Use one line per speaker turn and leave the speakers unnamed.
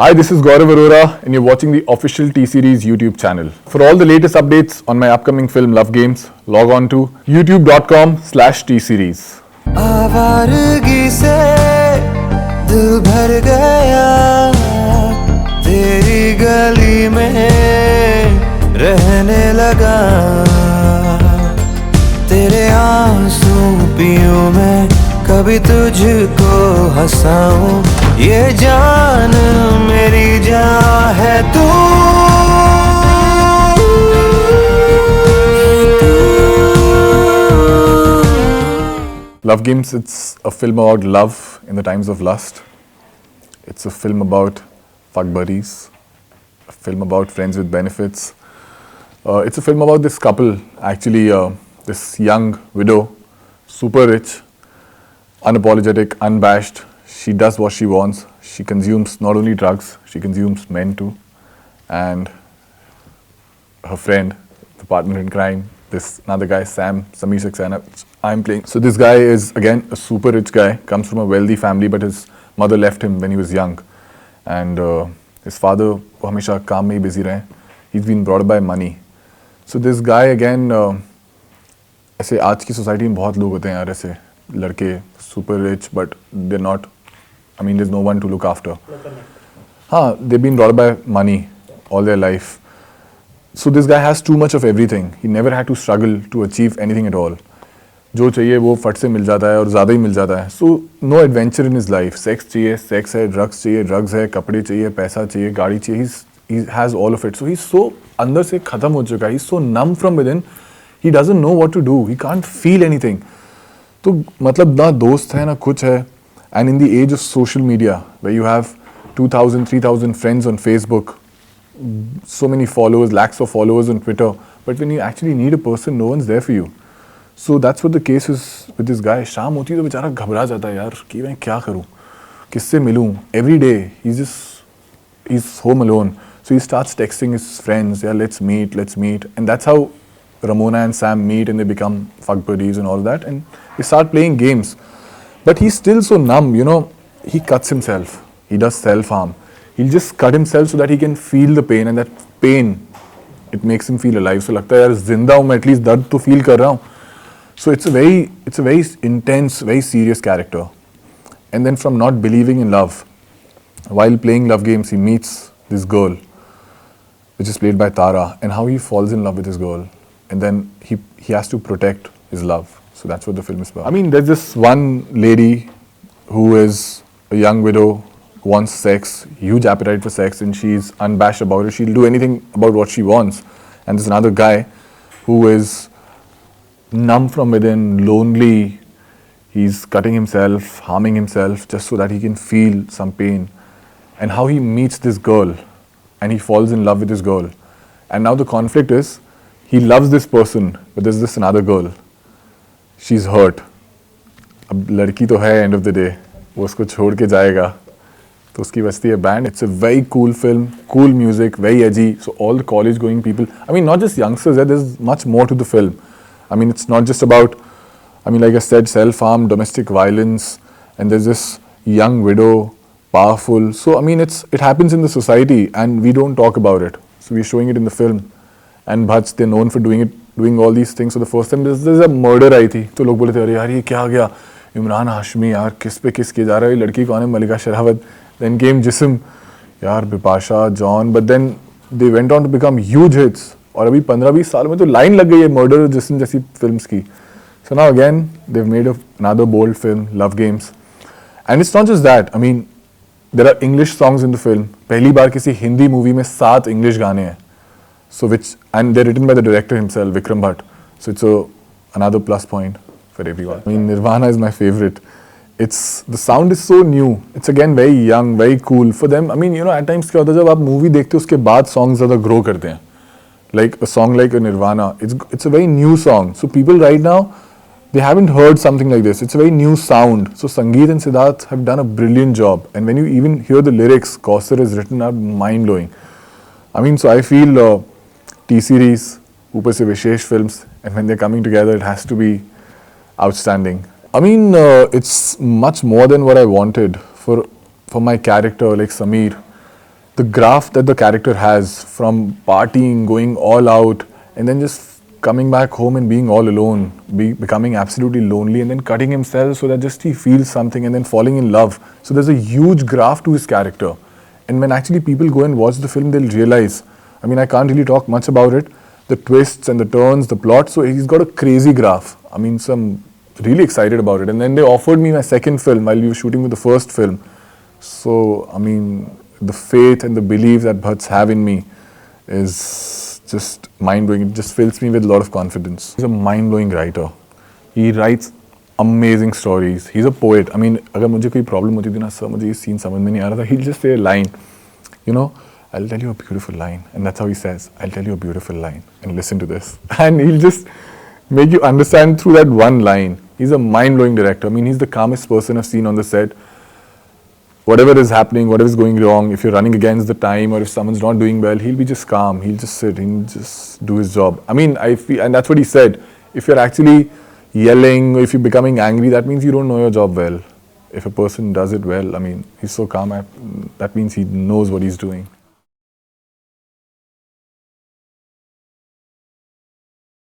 Hi, this is Gaurav Arora, and you're watching the official T-Series YouTube channel. For all the latest updates on my upcoming film Love Games, log on to youtube.com/T-Series.
आवारगी से दिल भर गया तेरी गली में रहने लगा तेरे आंसू पीऊं मैं कभी तुझको हंसाऊं ये जान मेरी जान है तू
Love Games, it's a film about love in the times of lust. It's a film about fuck buddies, a film about friends with benefits. It's a film about this couple, actually this young widow, super rich, unapologetic, unabashed. She does what she wants. She consumes not only drugs, she consumes men too. And her friend, the partner in crime, this another guy, Sam, Sameer Saxena, I'm playing. So this guy is, again, a super rich guy, comes from a wealthy family, but his mother left him when he was young. And his father, हमेशा काम में ही busy रहे. He's been brought up by money. So this guy, again, ऐसे आज की society में बहुत लोग होते हैं यार ऐसे लड़के, super rich, but they're not, I mean, there's no one to look after. हाँ, they've been brought up by money all their life. So this guy has too much of everything. He never had to struggle to achieve anything at all. जो चाहिए वो फट से मिल जाता है और ज़्यादा ही मिल जाता है. So no adventure in his life. Sex चाहिए, sex है, drugs चाहिए, drugs है, कपड़े चाहिए, पैसा चाहिए, गाड़ी चाहिए. He has all of it. So he's so अंदर से ख़त्म हो चुका है. He's so numb from within. He doesn't know what to do. He can't feel anything. तो मतलब ना दोस्त है ना कुछ है. And in the age of social media, where you have 2,000, 3,000 friends on Facebook, so many followers, lakhs of followers on Twitter, but when you actually need a person, no one's there for you. So that's what the case is with this guy. शाम होती है तो बेचारा घबरा जाता है यार कि मैं क्या करूँ, किससे मिलूँ. Every day he's home alone. So he starts texting his friends, yeah, let's meet, and that's how Ramona and Sam meet and they become fuck buddies and all that, and they start playing games. But he's still so numb, you know. He cuts himself. He does self-harm. He'll just cut himself so that he can feel the pain, and that pain, it makes him feel alive. So लगता है यार जिंदा हूँ मैं, at least दर्द तो feel कर रहा हूँ. So it's a very intense, very serious character. And then from not believing in love, while playing love games, he meets this girl, which is played by Tara, and how he falls in love with this girl, and then he has to protect his love. So that's what the film is about. I mean, there's this one lady who is a young widow, wants sex, huge appetite for sex, and she's unabashed about it. She'll do anything about what she wants. And there's another guy who is numb from within, lonely. He's cutting himself, harming himself, just so that he can feel some pain. And how he meets this girl, and he falls in love with this girl. And now the conflict is, he loves this person, but there's this another girl. She's hurt. अब लड़की तो है end of the day. वो उसको छोड़ के जाएगा. तो उसकी बजती है band. It's a very cool film, cool music, very edgy. So all the college going people, I mean, not just youngsters, there's much more to the film. I mean, it's not just about, I mean, like I said, self-harm, domestic violence, and there's this young widow, powerful. So, I mean, it happens in the society, and we don't talk about it. So we're showing it in the film. And Bhaj, they're known for doing all these things. So the first time there's a murder आई थी, तो लोग बोले थे अरे यार ये क्या गया, इमरान हाशमी यार किस पे किस किया जा रहा है, ये लड़की कौन है, मलिका शेरावत. Then came जिस्म, यार Bipasha, John, but then they went on to become huge hits. और अभी 15-20 साल में तो लाइन लग गई है मर्डर जिस्म जैसी फिल्म्स की. So now again they've made another bold film, Love Games, and it's not just that. I mean, there are English songs in the film. पहली बार किसी हिंदी मूवी में 7 इंग्लिश गाने हैं. So and they're written by the director himself, Vikram Bhatt. So it's another plus point for everyone. I mean, Nirvana is my favorite. The sound is so new. It's again very young, very cool for them. I mean, you know, at times क्या होता है जब आप movie देखते हो उसके बाद songs ज़्यादा grow करते हैं. Like a song like a Nirvana, it's a very new song. So people right now, they haven't heard something like this. It's a very new sound. So Sangeet and Siddharth have done a brilliant job. And when you even hear the lyrics, Kausar is written are mind-blowing. I mean, so I feel T-Series, ऊपर से विशेष films, and when they're coming together, it has to be outstanding. I mean, it's much more than what I wanted for my character like Sameer. the graph that the character has from partying, going all out, and then just coming back home and being all alone, becoming absolutely lonely, and then cutting himself so that just he feels something, and then falling in love. So there's a huge graph to his character. And when actually people go and watch the film, they'll realize, I mean, I can't really talk much about it, the twists and the turns, the plot. So he's got a crazy graph. I mean, so I'm really excited about it. And then they offered me my second film while we were shooting with the first film. So, I mean, the faith and the belief that Bhatts have in me is just mind-blowing. It just fills me with a lot of confidence. He's a mind-blowing writer. He writes amazing stories. He's a poet. I mean, अगर मुझे कोई problem होती थी ना, sir, मुझे ये scene समझ में नहीं आ रहा था, he'll just say a line, you know, I'll tell you a beautiful line. And that's how he says, I'll tell you a beautiful line. And listen to this. And he'll just make you understand through that one line. He's a mind-blowing director. I mean, he's the calmest person I've seen on the set. Whatever is happening, whatever is going wrong, if you're running against the time or if someone's not doing well, he'll be just calm. He'll just sit, he'll just do his job. I mean, I feel, and that's what he said. If you're actually yelling or if you're becoming angry, that means you don't know your job well. If a person does it well, I mean, he's so calm, that means he knows what he's doing.